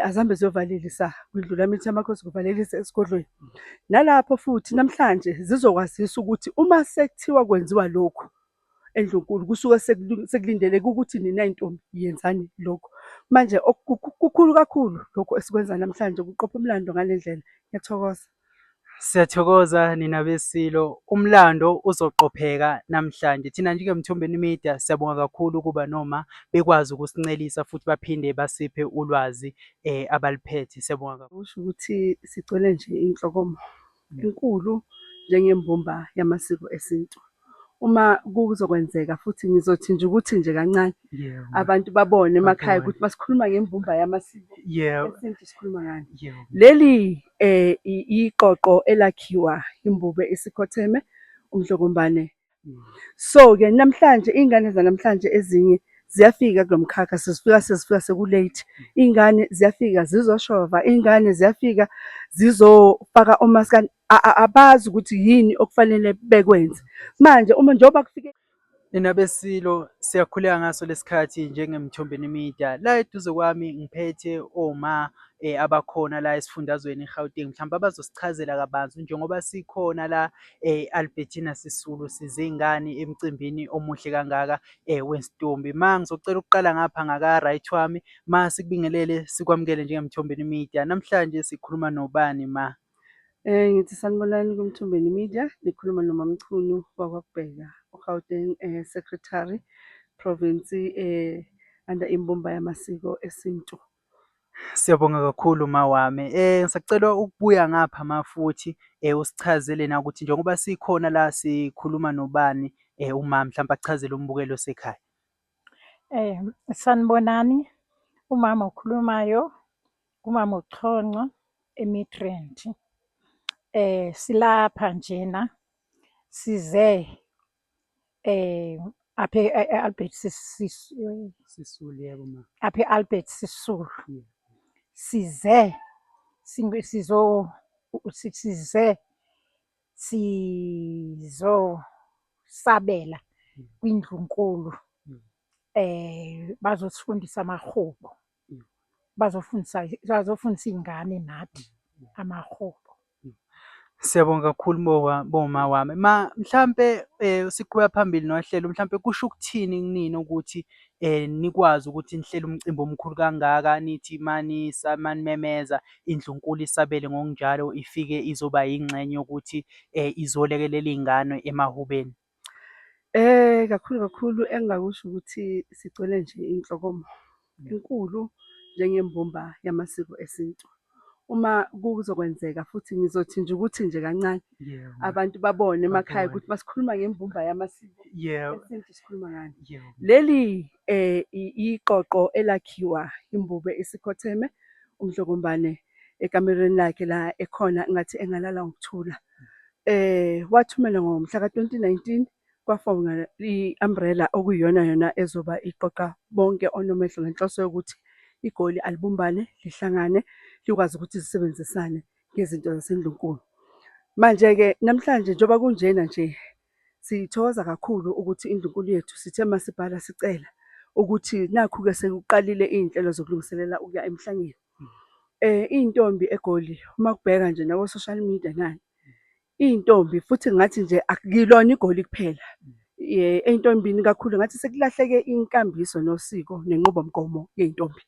azihambe ziyovalelisa kwindlu lamithi yamakhosi, kuvalelisa esigodlweni. Nalapho futhi namhlanje zizokwazisa ukuthi uma sekuthiwa kwenziwa lokhu eNdlunkulu kusuke sekulindeleke ukuthi nina y'ntombi yenzani lokhu. Manje kukhulu kakhulu lokhu esikwenza namhlanje kuqopha umlando ngale ndlela. Ngiyathokoza. Siyathokoza nina besilo, umlando uzoqopheka namhlanje. Thina njengeMthombeni Media siyabonga kakhulu ukuba noma bekwazi ukusincelisa futhi baphinde basiphe ulwazi abaliphethe. Siyabonga kakhulu. Kusho ukuthi sigcwele nje inhlokomo enkulu njengembumba yamasiko esintu. Uma kuzokwenzeka futhi ngizothi nje ukuthi nje kancane abantu babone emakhaya ukuthi masikhuluma ngembumba yamasiko esintu sikhuluma ngani. Leli iqoqo elakhiwa imbube isikhotheme uMdlokombane. So-ke namhlanje iy'ngane zanamhlanje ezinye ziyafika kulo mkhakha sezifika sekulate. Iy'ngane ziyafika zizoshova, iy'ngane ziyafika zizofaka omaskandi, abazi ukuthi yini okufanele bekwenze. Manje uma njengoba kufike Nina besilo siyakhuleka ngaso lesikhathi njengeMthombeni Media. La eduze kwami ngiphethe oma abakhona la esifundazweni eGauteng, mhlawumbe abazosichazela kabanzi njengoba sikhona la Albertina Sisulu sizingane emcimbini omuhle kangaka wentombi. Ma ngizocela ukuqala ngapha ngaka right wami, ma sikubingelele sikwamukele njengeMthombeni Media. Namhlanje sikhuluma nobani ma? Ngithi sanibonani kuMthombeni Media, nikhuluma noMamchunu wakwaKubheka, uGauteng Secretary Province under imbumba yamasiko esintu. Siyabonga kakhulu ma wami. Ngisacela ukubuya ngapha ma futhi usichazele na ukuthi njengoba sikhona la sikhuluma nobani uma mhlawumbe achazele umbukelo osekhaya. Sanibonani, umama okhulumayo, umama uChonco eMidrand. Silapha njena size apha e-Albert Sisulu yebo ma. apha e-Albert Sisulu. Sizosabela kwindlunkulu bazosifundisa amahubo, bazofundisa iy'ngane nathi amahubo. Siyabonga kakhulu boma wami. Ma mhlampe siqhubeka phambili nohlelo, mhlampe kusho ukuthini kunini ukuthi nikwazi ukuthi nihlele umcimbi omkhulu kangaka, nithi manimemeza indlunkulu isabele ngokunjalo ifike izoba yingxenye yokuthi izolekelela iy'ngane emahubeni? Kakhulu engingakusho ukuthi sigcwele nje inhlokomo enkulu njengembumba yamasiko esintu. Uma kuzokwenzeka futhi ngizothi nje ukuthi nje kancane abantu babone emakhaya ukuthi masikhuluma ngembumba yamasiko esintu sikhuluma ngani. Leli iqoqo elakhiwa imbube isikhotheme uMdlokombane ekamereni lakhe la ekhona ngathi engalala ngokuthula. Wathumela ngomhla ka-2019 kwafomwa i-umbrella okuyiyona yona ezoba iqoqa bonke onomehlo ngenhloso yokuthi igoli alibumbane lihlangane likwazi ukuthi zisebenzisane ngezinto zaseNdlunkulu. Manje-ke namhlanje njengoba kunjena nje sithokoza kakhulu ukuthi indlunkulu yethu sithe masibhala sicela ukuthi nakhu-ke sekuqalile iy'nhlelo zokulungiselela ukuya emhlangeni. Iy'ntombi eGoli uma kubheka nje nako-social media nani, iy'ntombi futhi ngathi nje akuyilona iGoli kuphela. Ey'ntombini kakhulu ngathi sekulahleke inkambiso nosiko nenqubomgomo yey'ntombi.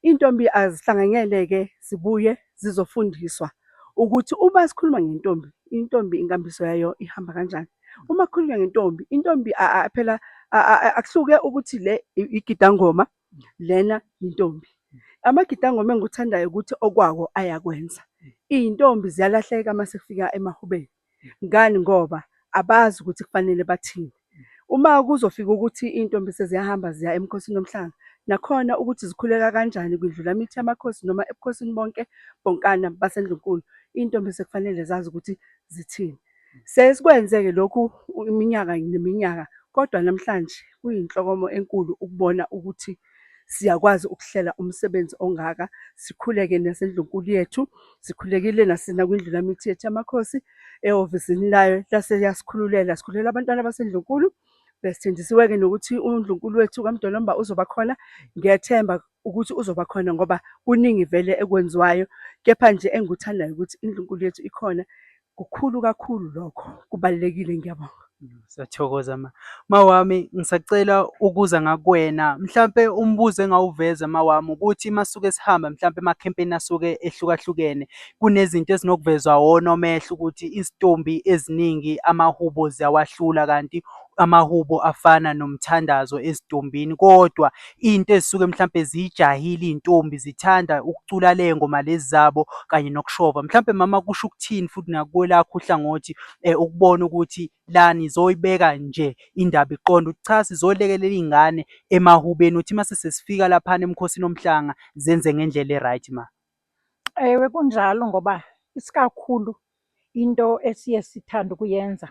Iy'ntombi azihlanganyele-ke zibuye zizofundiswa ukuthi uma sikhuluma ngentombi, intombi inkambiso yayo ihamba kanjani. Uma kukhulunywa ngentombi, intombi phela akuhluke ukuthi le igidangoma lena intombi. Amagidangoma engikuthandayo ukuthi okwawo ayakwenza. Iy'ntombi ziyalahleka uma sekufika emahubeni. Ngani? Ngoba abazi ukuthi kufanele bathini. Uma kuzofika ukuthi iy'ntombi seziyahamba ziya emkhosini womhlanga, nakhona ukuthi zikhuleka kanjani kwindlu lamithi yamakhosi noma ebukhosini bonke bonkana baseNdlunkulu, iy'ntombi sekufanele zazi ukuthi zithini. Sesikwenze-ke lokhu iminyaka neminyaka, kodwa namhlanje kuyinhlokomo enkulu ukubona ukuthi siyakwazi ukuhlela umsebenzi ongaka, sikhuleke naseNdlunkulu yethu, sikhulekile nakwindlu lamithi yethu yamakhosi, ehhovisini layo lase yasikhululela, sikhululela abantwana baseNdlunkulu. Besithembisiwe-ke nokuthi uNdlunkulu wethu kaMdolomba uzoba khona. Ngiyethemba ukuthi uzoba khona ngoba kuningi vele ekwenziwayo. Kepha nje engikuthandayo ukuthi indlunkulu yethu ikhona. Kukhulu kakhulu lokho, kubalulekile, ngiyabonga. Siyathokoza mawami, ngisacela ukuza ngakuwena. Mhlampe umbuzo engawuveza mawami ukuthi masuke sihamba mhlampe emakhempeni asuke ehlukahlukene, kunezinto ezinokuvezwa onomehlo ukuthi izintombi eziningi amahubo ziyawahlula, kanti amahubo afana nomthandazo ezintombini. Kodwa into ezisuke mhlampe zijahile iy'ntombi zithanda ukucula le ngoma lezi zabo kanye nokushova. Mhlampe mama kusho ukuthini futhi nakwelakho uhlangothi ukubona ukuthi la nizoyibeka nje indaba iqonde ukuthi cha, sizolekelela iy'ngane emahubeni ukuthi mase sesifika laphana emkhosini womhlanga zenze ngendlela e-right ma? Ewe, kunjalo ngoba isikakhulu into esiye sithande ukuyenza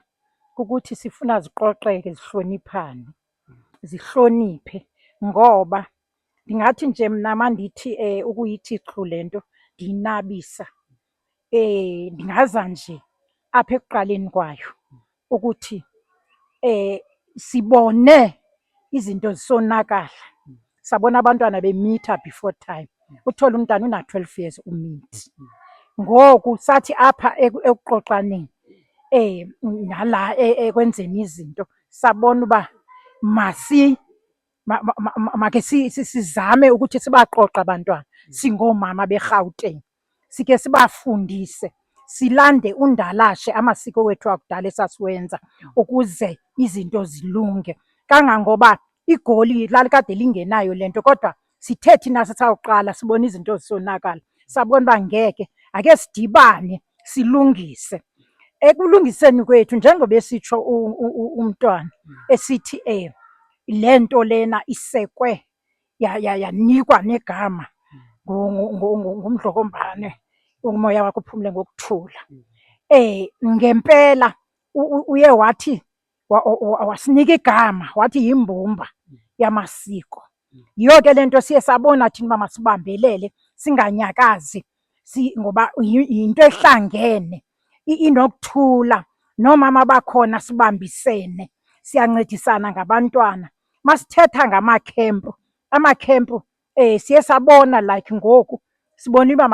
ukuthi sifuna ziqoqeke, zihloniphane, zihloniphe. Ngoba ndingathi nje mna mandithi ukuyithi ichulu le nto ndiyinabisa, ndingaza nje apha ekuqaleni kwayo ukuthi sibone izinto zisonakala. Sabona abantwana bemitha before time. Uthole umntana una-12 years umithi. Ngoku sathi apha ekuxoxaneni nala ekwenzeni izinto sabona uba make sizame ukuthi sibaqoqe abantwana singoomama beRhawutini. Sike sibafundise, silande undalashe amasiko wethu akudala esasiwenza ukuze izinto zilunge. Kangangoba iGoli lalikade lingenayo le nto, kodwa sithe thina sisawuqala sibona izinto zisonakala, sabona uba ngeke, ake sidibane silungise. Ekulungiseni kwethu njengoba esitsho umntwana esithi le nto lena isekwe yanikwa negama ngumdlokombane, umoya wakho uphumule ngokuthula. Ngempela uye wathi wasinika igama wathi yimbumba yamasiko. Yiyo ke le nto siye sabona thina uba masibambelele singanyakazi ngoba yinto ehlangene, inokuthula. Noomama bakhona sibambisene, siyancedisana ngabantwana. Masithetha ngamakhempu, amakhempu siye sabona like ngoku sibona uba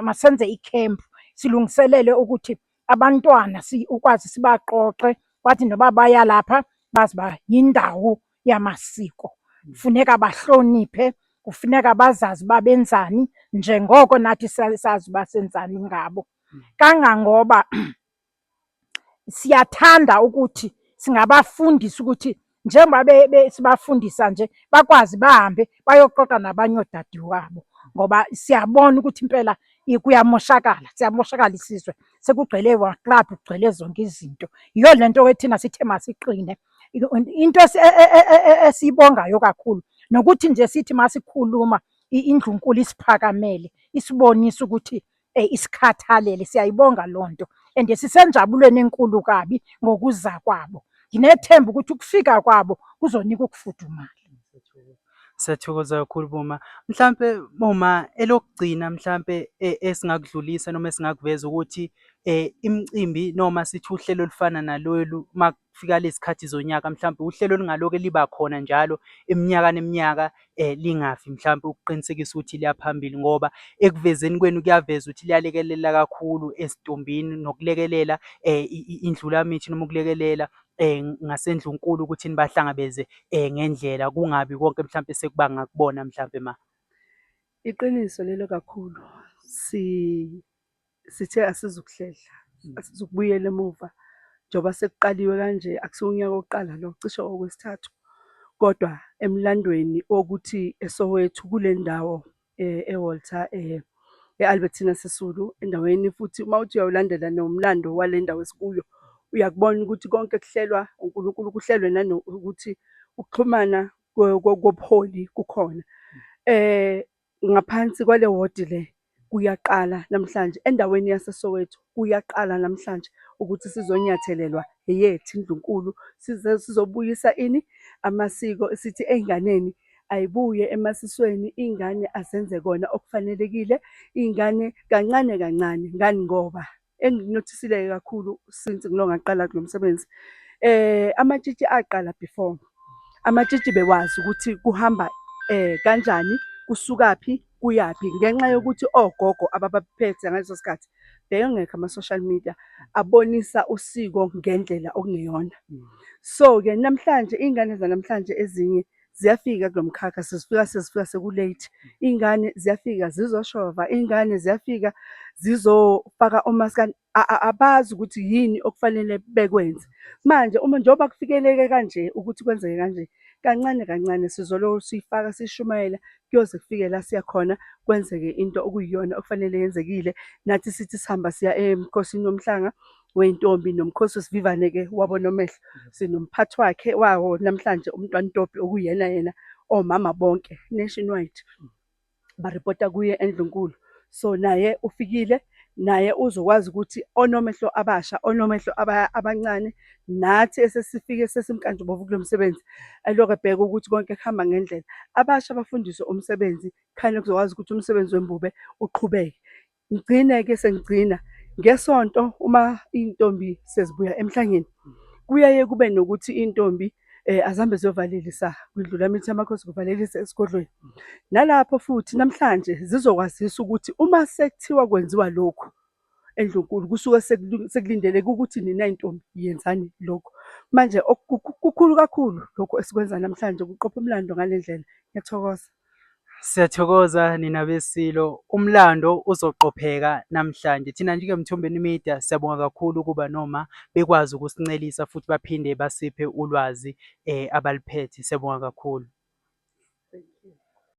masenze ikhempu silungiselele ukuthi abantwana ukwazi sibaqoqe, bathi noba baya lapha bazi uba yindawo yamasiko. Funeka bahloniphe, kufuneka bazazi uba benzani njengoko nathi sazi uba senzani ngabo. Kangangoba siyathanda ukuthi singabafundisa ukuthi njengoba sibafundisa nje bakwazi bahambe bayoxoxa nabanye oodade wabo, ngoba siyabona ukuthi impela kuyamoshakala, siyamoshakala isizwe. Sekugcwele klabu, kugcwele zonke izinto. Yiyo le nto ke thina sithe masiqine. Into esiyibongayo kakhulu nokuthi nje sithi masikhuluma indlunkulu isiphakamele, isibonisa ukuthi isikhathalele, siyayibonga loo nto. And sisenjabulweni enkulu kabi ngokuza kwabo. Nginethemba ukuthi ukufika kwabo kuzonika ukufudumala. Siyathokoza kakhulu boma. Mhlampe boma, elokugcina mhlampe esingakudlulisa noma esingakuveza ukuthi imicimbi noma sithi uhlelo olufana nalolu makufika lezi khathi zonyaka, mhlampe uhlelo olungaloke liba khona njalo iminyaka neminyaka, lingafi mhlampe ukuqinisekisa ukuthi liya phambili, ngoba ekuvezeni kwenu kuyaveza ukuthi liyalekelela kakhulu ezintombini nokulekelela indlulamithi noma ukulekelela ngasendlunkulu ukuthi nibahlangabeze ngendlela, kungabi konke mhlampe sekuba ngakubona mhlampe ma. Iqiniso lelo kakhulu. Sithe asizukuhlehla, asizukubuyela emuva njengoba sekuqaliwe kanje. Akusiwo unyaka wokuqala lo, cishe okwesithathu. Kodwa emlandweni wokuthi eSoweto kule ndawo eWalter e-Albertina Sisulu endaweni, futhi uma uthi uyawulandela nomlando wale ndawo esikuyo uyakubona ukuthi konke kuhlelwa uNkulunkulu, kuhlelwe nanokuthi ukuxhumana kobuholi kukhona. Ngaphansi kwale wodi le kuyaqala namhlanje, endaweni yaseSoweto kuyaqala namhlanje ukuthi sizonyathelelwa eyethu indlunkulu, sizobuyisa ini amasiko. Sithi ey'nganeni ayibuye emasisweni, iy'ngane azenze kona okufanelekile, iy'ngane kancane kancane. Ngani? Ngoba engikunothisile kakhulu since ngilo ngaqala kulo msebenzi, amatshitshi aqala before. Amatshitshi bewazi ukuthi kuhamba kanjani kusukaphi kuyaphi, ngenxa yokuthi ogogo ababaphethe ngaleso sikhathi beyongekho ama-social media abonisa usiko ngendlela okungeyona. So-ke namhlanje iy'ngane zanamhlanje ezinye ziyafika kulo mkhakha sezifika seku-late. Iy'ngane ziyafika zizoshova, iy'ngane ziyafika zizofaka omaskandi, abazi ukuthi yini okufanele bekwenze. Manje njengoba kufikeleke kanje ukuthi kwenzeke kanje, kancane kancane sizoloku siyifaka sishumayela kuyoze kufike la siya khona kwenzeke into okuyiyona okufanele yenzekile. Nathi sithi sihamba siya emkhosini womhlanga wey'ntombi nomkhosi wesivivane-ke wabo Nomehlo. Sinomphathi wakhe wawo namhlanje uMntwana Ntombi okuyena yena omama bonke nationwide baripota kuye eNdlunkulu. So naye ufikile, naye uzokwazi ukuthi onomehlo abasha, onomehlo abancane, nathi esesifike sesimkantshubovu kulo msebenzi, alokhu ebheka ukuthi konke kuhamba ngendlela. Abasha bafundiswe umsebenzi khane kuzokwazi ukuthi umsebenzi wembube uqhubeke. Ngigcine-ke sengigcina ngesonto uma iy'ntombi sezibuya emhlangeni, kuyaye kube nokuthi iy'ntombi azihambe ziyovalelisa kwindlu mithi yamakhosi, kuvalelisa esigodlweni. Nalapho futhi namhlanje zizokwazisa ukuthi uma sekuthiwa kwenziwa lokhu eNdlunkulu kusuke sekulindeleke ukuthi nina y'ntombi yenzani lokhu. Manje kukhulu kakhulu lokhu esikwenza namhlanje kuqopha umlando ngale ndlela. Ngiyathokoza. Siyathokoza nina beSilo, umlando uzoqopheka namhlanje. Thina njengeMthombeni Media siyabonga kakhulu ukuba noma bekwazi ukusincelisa futhi baphinde basiphe ulwazi abaliphethe. Siyabonga kakhulu.